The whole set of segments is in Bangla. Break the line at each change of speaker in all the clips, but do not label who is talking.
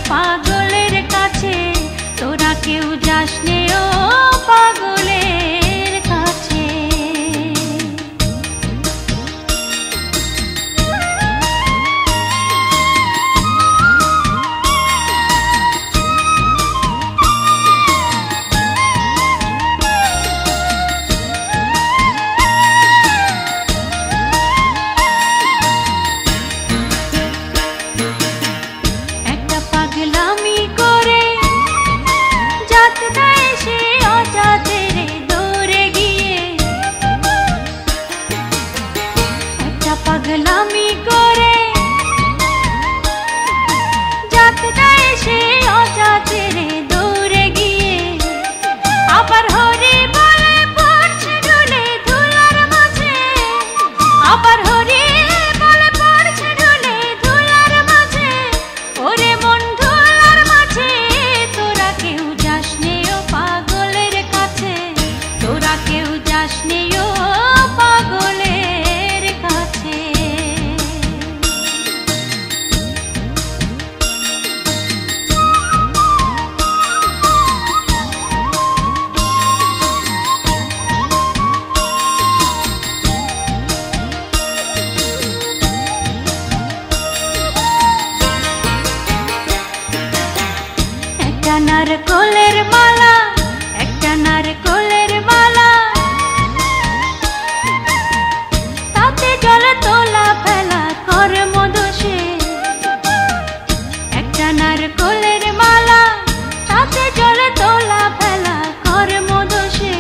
পাগলের কাছে, তোরা কেউ যাসনে ও পাগলের কাছে। একটা পাগলামি করে জাত দেয় সে অজাতের দৌড়ে গিয়ে, একটা পাগলামি করে জাত দেয় সে অজাতের দৌড়ে গিয়ে, আবার হরি বলে পড়ছে ঢুলে ধুলার মাঝে, আবার হরি বলে পড়ছে ঢুলে ধুলার মাঝে। ওরে মন ধুলার মাঝে, তোরা কেউ যাসনে ও পাগলের কাছে, তোরা কেউ যাসনে ও পাগলের কাছে। একটা নারকোলের মালা, একটা নারকোলের মালা, তাতে জলে তোলা ফেলা কর্মদোষে। একটা নারকোলের মালা, তাতে জলে তোলা ফেলা কর্মদোষে।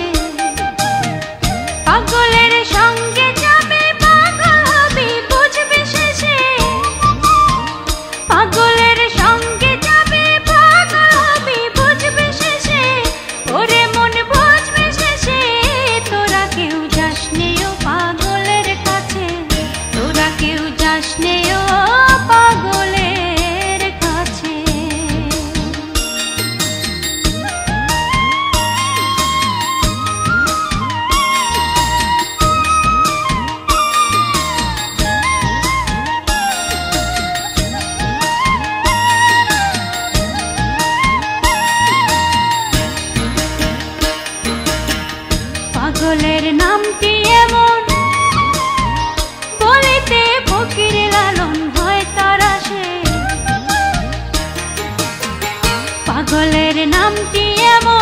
পাগলের সঙ্গে যাবে পাগল হবি বুঝবি শেষে, পাগলের সঙ্গে যাবে পাগল হবি বুঝবি শেষে। ওরে মন বুঝবি শেষে, তোরা কেউ যাসনে ও পাগলের কাছে, তোরা কেউ যাসনে ও পাগলের কাছে। পাগলের নামটি এমন, বলিতে ফকির লালন হয় তারা সে। পাগলের নামটি এমন,